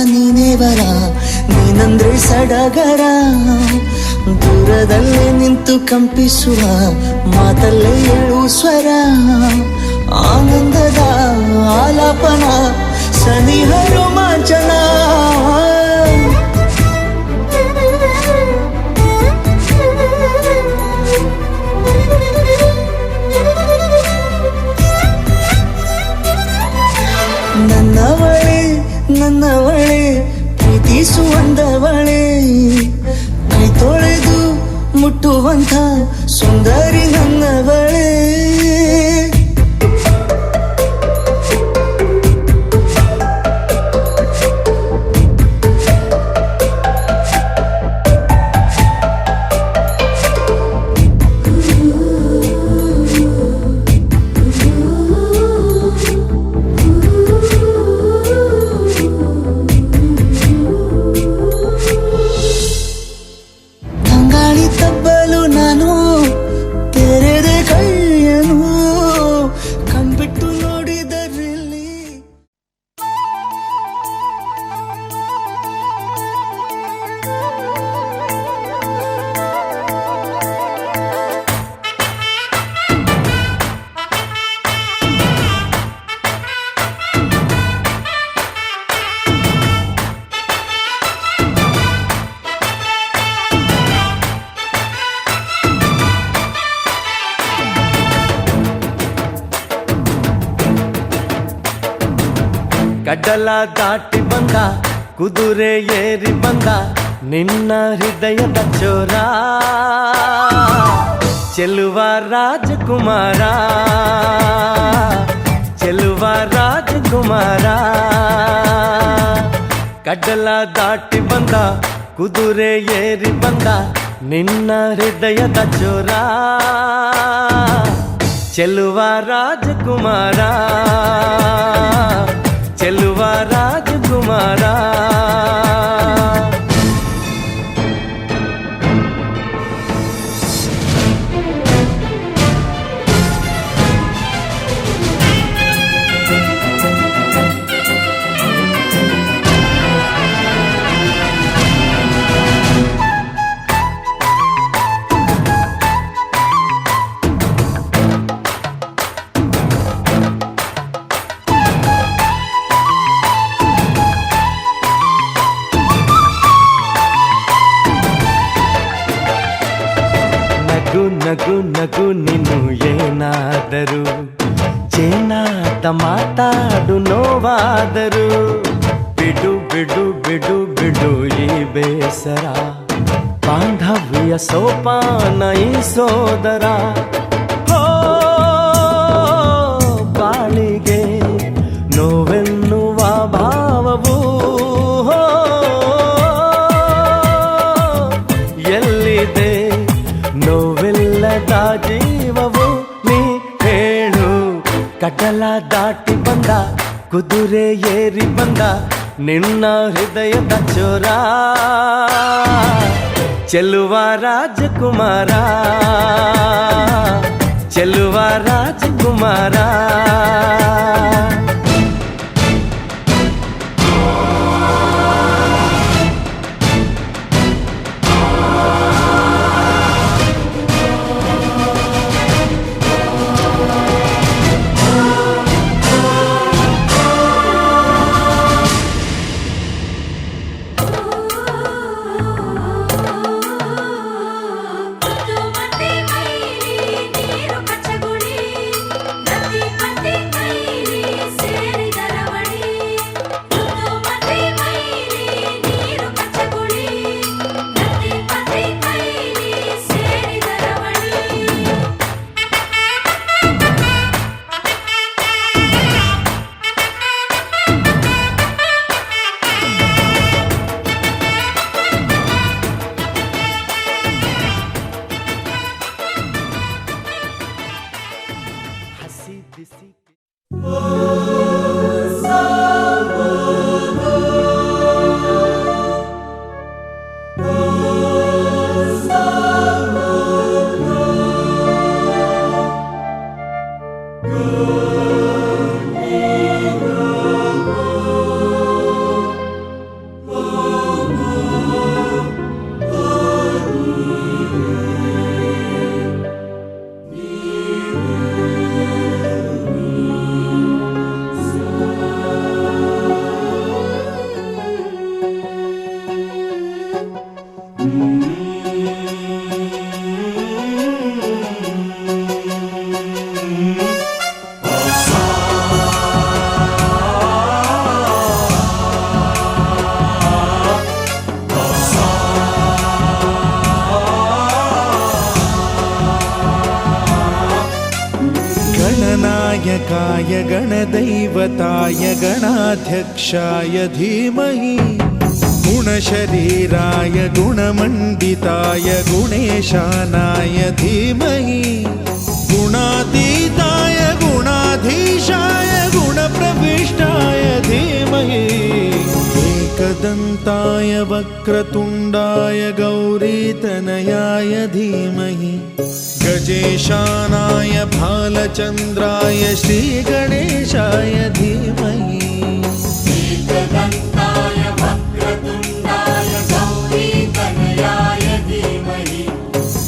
ನೀನೇ ವರ, ನೀನಂದ್ರೆ ಸಡಗರ. ದೂರದಲ್ಲೇ ನಿಂತು ಕಂಪಿಸುವ ಮಾತಲ್ಲೇ ಏಳು ಸ್ವರ. ಆನಂದದ ಆಲಾಪನ ಸನಿಹ ರೋಮಾಂಚನ. ನನ್ನವಳೆ ನನ್ನವಳೆ ಪ್ರೀತಿಸುವಂದವಳೆ, ಕೈ ತೊಳೆದು ಮುಟ್ಟುವಂಥ ಸುಂದರಿ ನನ್ನವಳೆ. ಕಡಲ ದಾಟಿ ಬಂದ ಕುದುರೆ ಏರಿ ಬಂದ ನಿನ್ನ ಹೃದಯದ ಚೋರ, ಚೆಲುವ ರಾಜಕುಮಾರ, ಚೆಲುವ ರಾಜಕುಮಾರ. ಕಡಲ ದಾಟಿ ಬಂದ ಕುದುರೆ ಏರಿ ಬಂದ ನಿನ್ನ ಹೃದಯದ ಚೋರ, ಚೆಲುವ ರಾಜಕುಮಾರ, ಚೆಲುವ ರಾಜಕುಮಾರ. ನಗು ನಗು ನೀನು ಏನಾದರೂ, ಚೇನಾದ ಮಾತಾಡು ನೋವಾದರೂ, ಬಿಡು ಬಿಡು ಬಿಡು ಬಿಡು ಈ ಬೇಸರ, ಬಾಂಧವ್ಯ ಸೋಪಾನ ಈ ಸೋದರ. ಬಾಳಿಗೆ ನೋವೆನ್ನುವ ಭಾವವು ಎಲ್ಲಿದೆ, ನೋವೆಲ್ಲದ ಜೀವವು ನೀ ಹೇಳು. ಕಡಲ ದಾಟಿ ಬಂದ ಕುದುರೆ ಏರಿ ಬಂದ ನಿನ್ನ ಹೃದಯದ ಚೋರ, ಚೆಲುವ ರಾಜಕುಮಾರ, ಚೆಲುವ ರಾಜಕುಮಾರ. ನೀರು ಕಚ್ಚಗುಳಿ, ನದಿ ಪಟ್ಟಿ ಕೈಲಿ गणनायकाय गणदैवताय गणाध्यक्षाय धीमहि गुणशरीराय गुणमण्डिताय गुणेशानाय धीमहि गुणातीताय गुणाधीशाय गुणप्रविष्टाय धीमहि एकदन्ताय वक्रतुण्डाय गौरीतनयाय धीमहि गजेशानाय भालचन्द्राय श्रीगणेशाय धीमहि एकदन्ताय वक्रतुण्डाय गौरीतनयाय धीमहि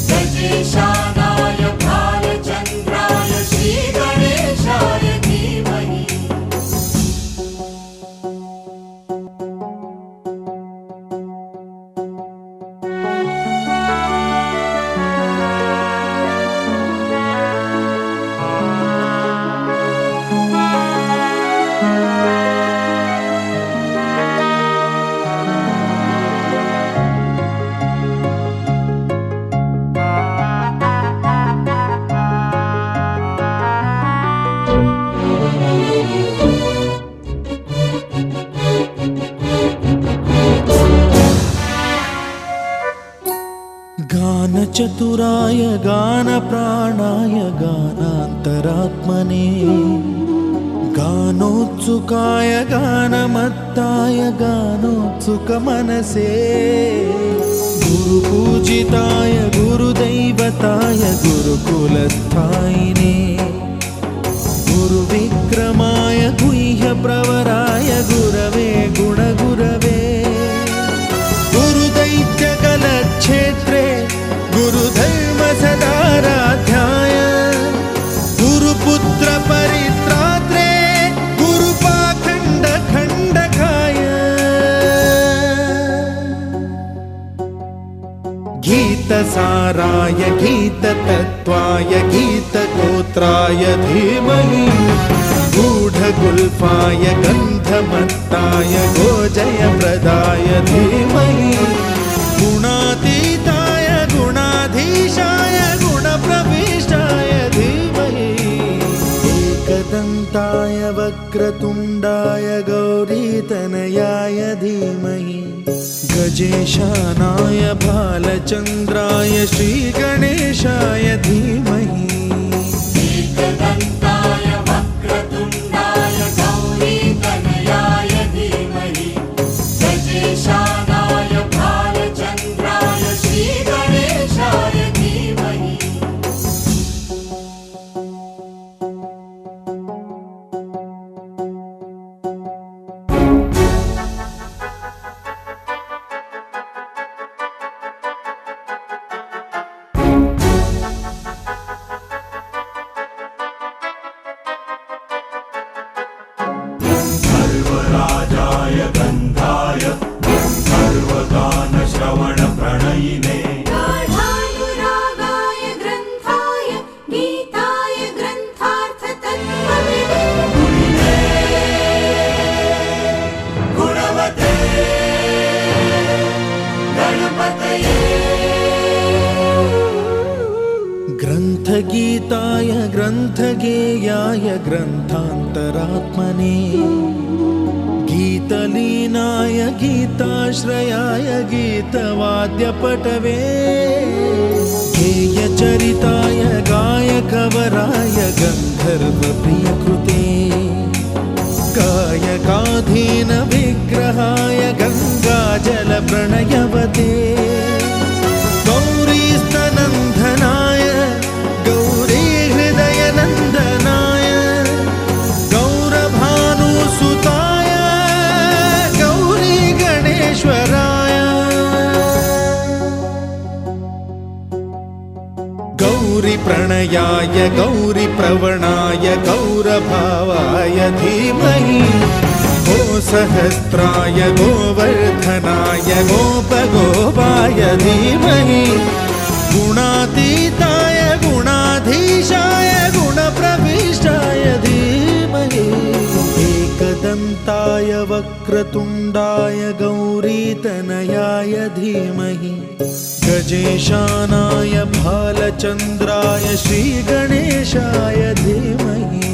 गजेशानाय भालचन्द्राय श्रीगणेशाय धीमहि गानचतुराय गानप्राणाय गानान्तरात्मने गानोत्सुकाय गानमत्ताय गानोत्सुकमनसे गुरुपूजिताय गुरुदैवताय गुरुकुलस्थायिने गुरुविक्रमाय गुह्यप्रवराय गुरवे गुणगुरवे गुरुदैत्यकलक्षेत्रे गुरुधर्मसदाराध्याय गुरुपुत्र परित्रात्रे गुरुपाखण्डखण्डकाय गीतसाराय गीततत्त्वाय गीतगोत्राय धीमहि गूढगुल्फाय गन्धमत्ताय गोजयप्रदाय धीमहि गुणातीताय गुणाधीशाय गुणप्रविष्टाय धीमहि एकदन्ताय वक्रतुण्डाय गौरीतनयाय धीमहि गजेशानाय भालचन्द्राय श्रीगणेशाय धीमहि एकदन्ताय वक्रतुण्डाय गौरीतनयाय धीमहि गजेशानाय भालचन्द्राय श्रीगणेशाय धीमहि सर्वराजाय गन्धाय सर्वगानश्रवणप्रणयिने गाढानुरागाय ग्रन्थाय गीताय ग्रन्थार्थतत्त्वविदे गुणवते गणपतये ग्रन्थगीताय ग्रन्थगेयाय ग्रन्थान्तरात्मने गीतलीनाय गीताश्रयाय गीतवाद्यपटवे गेयचरिताय गायकवराय गन्धर्वप्रियकृते गायकाधीन विग्रहाय गङ्गाजलप्रणयवते गौरीस्तनन्दनाय गौरीहृदयनन्दनाय गौरभानुसुताय गौरीगणेश्वराय गौरीप्रणयाय गौरीप्रवणाय गौरभावाय धीमहि गोसहस्राय गोवर्धनाय गोपगोपाय धीमहि गुणातीताय गुणाधीशाय गुणप्रविष्टाय धीमहि एकदन्ताय वक्रतुण्डाय गौरीतनयाय धीमहि गजेशानाय भालचन्द्राय श्रीगणेशाय धीमहि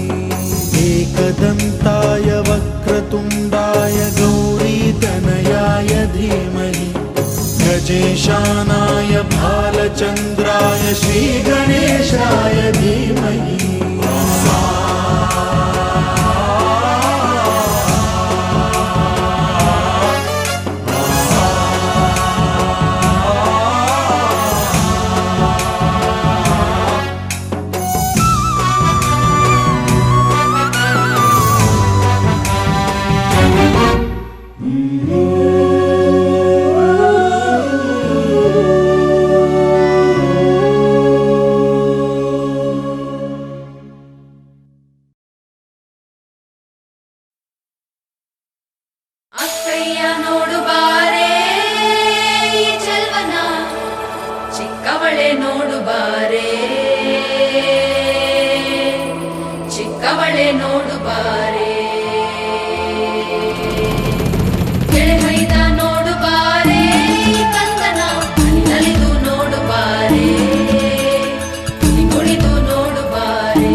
एकदन्ताय वक्रतुण्डाय गौरीतनयाय धीमहि गजेशानाय भालचन्द्राय श्रीगणेशाय धीमहि ಅಕ್ಕಯ್ಯ ನೋಡು ಬಾರೆ ಈ ಚೆಲ್ವನ, ಚಿಕ್ಕವಳೆ ನೋಡು ಬಾರೆ, ಚಿಕ್ಕವಳೆ ನೋಡು ಬಾರೆ, ಕೆಳಗೈದ ನೋಡು ಬಾರೆ ಈ ಕಂದನ, ನಲಿದು ನೋಡು ಬಾರೆ, ಕುಣಿದು ನೋಡು ಬಾರೆ.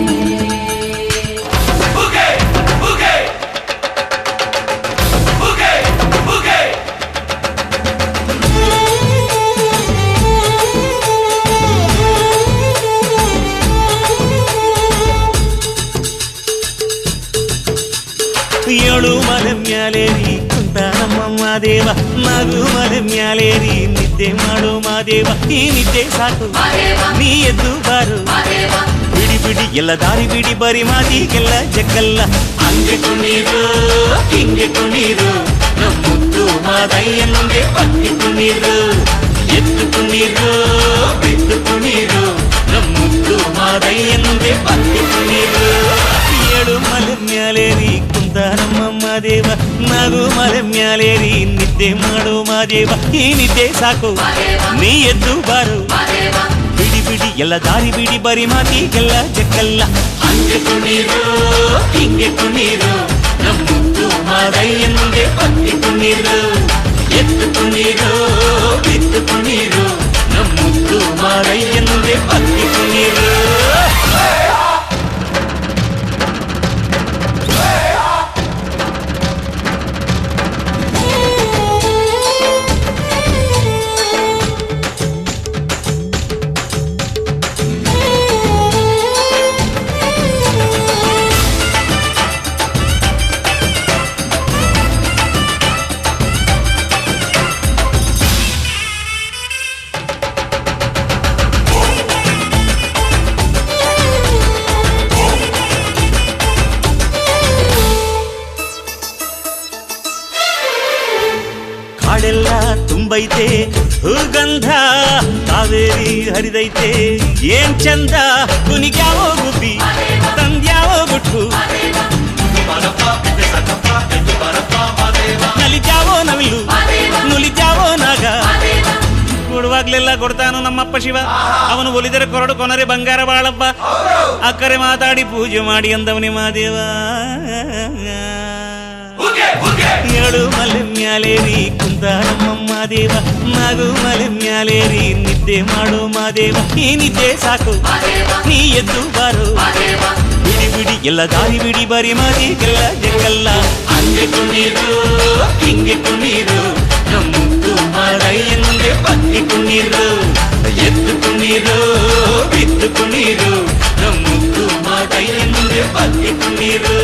ಏಳು ಮಲೆ ಮ್ಯಾಲೇರಿ ಕುಂತ ನಮ್ಮ ಮಾದೇವ, ನಗು ಮಲೆ ಮ್ಯಾಲೇರಿ ನಿದ್ದೆ ಮಾಡು ಮಾದೇವ. ಈ ನಿದ್ದೆ ಸಾಕು ನೀ ಎದ್ದು ಬಾರು, ಬಿಡಿ ಬಿಡಿ ಎಲ್ಲ ದಾರಿ ಬಿಡಿ, ಬರಿ ಮಾತಿಗೆಲ್ಲ ಜಗ್ಗಲ್ಲ. ಹಂಗೆ ಕುಣೀರು ಹಿಂಗೆ ಕುಣೀರು, ನಮ್ಮುತ್ತು ಮಾದಯ್ಯನಿಗೆ ಪಕ್ಕಿ ಕುಣೀರು. ಎದ್ದು ಕುಣೀರು ಬಿದ್ದು ಕುಣೀರು, ನಮ್ಮುತ್ತು ಮಾದಯ್ಯನಿಗೆ ಪಕ್ಕಿ ಕುಣೀರು. ಏಳು ಮಲೆ ಮ್ಯಾಲೇರಿ ಕುಂತ ನಮ್ಮ ಮಾದೇವ, ನಗು ಮಲೆ ಮ್ಯಾಲೇರಿ ನಿದ್ದೆ ಮಾಡು ಮಾದೇವ. ಈ ನಿದ್ದೆ ಸಾಕು ನೀ ಎದ್ದು ಬಾರು, ಬಿಡಿ ಬಿಡಿ ಎಲ್ಲ ದಾರಿ ಬಿಡಿ, ಬರಿ ಮಾತಿಗೆಲ್ಲ ಜಗ್ಗಲ್ಲ. ಹಂಗೆ ಕುಣೀರು ಹಿಂಗೆ ಕುಣೀರು, ನಮ್ಮುತ್ತು ಮಾದಯ್ಯನಿಗೆ ಪಕ್ಕಿ ಕುಣೀರು. ಎದ್ದು ಕುಣೀರು ಬಿದ್ದು ಕುಣೀರು, ನಮ್ಮುತ್ತು ಮಾದಯ್ಯನಿಗೆ ಪಕ್ಕಿ ಕುಣೀರು. ಕಾಡೆಲ್ಲ ತುಂಬೈತೆ ಹೂಗಂಧ, ಕಾವೇರಿ ಹರಿದೈತೆ ಏನ್ ಚಂದ. ಕುನಿಗ್ಯಾವೋ ಗುಬ್ಬಿ ತಂದ್ಯಾವೋ ಗುಟ್ಟು, ನಲಿದ್ಯಾವೋ ನವಿಲು ನುಲಿದ್ಯಾವೋ ನಾಗ. ಕೊಡುವಾಗ್ಲೆಲ್ಲ ಕೊಡ್ತಾನು ನಮ್ಮಪ್ಪ ಶಿವ, ಅವನು ಒಲಿದರೆ ಕೊರಡು ಕೊನರೆ ಬಂಗಾರ ಬಾಳಪ್ಪ. ಅಕ್ಕರೆ ಮಾತಾಡಿ ಪೂಜೆ ಮಾಡಿ ಅಂದವನಿ ಮಾದೇವ. ಏಳು ಮಲೆ ಮ್ಯಾಲೇರಿ ಕುಂತ ನಮ್ಮ ಮಾದೇವ, ನಗು ಮಲೆ ಮ್ಯಾಲೇರಿ ನಿದ್ದೆ ಮಾಡು ಮಾದೇವ. ಈ ನಿದ್ದೆ ಸಾಕು ನೀ ಎದ್ದು ಬಾರು, ಬಿಡಿ ಬಿಡಿ ಎಲ್ಲ ದಾರಿ ಬಿಡಿ, ಬರಿ ಮಾತಿಗೆಲ್ಲ ಜಗ್ಗಲ್ಲ. ಹಂಗೆ ಕುಣೀರು ಹಿಂಗೆ ಕುಣೀರು, ನಮ್ಮುತ್ತು ಮಾದಯ್ಯನಿಗೆ ಪಕ್ಕಿ ಕುಣೀರು. ಎದ್ದು ಕುಣೀರು ಬಿದ್ದು ಕುಣೀರು, ನಮ್ಮುತ್ತು ಮಾದಯ್ಯನಿಗೆ ಪಕ್ಕಿ ಕುಣೀರು.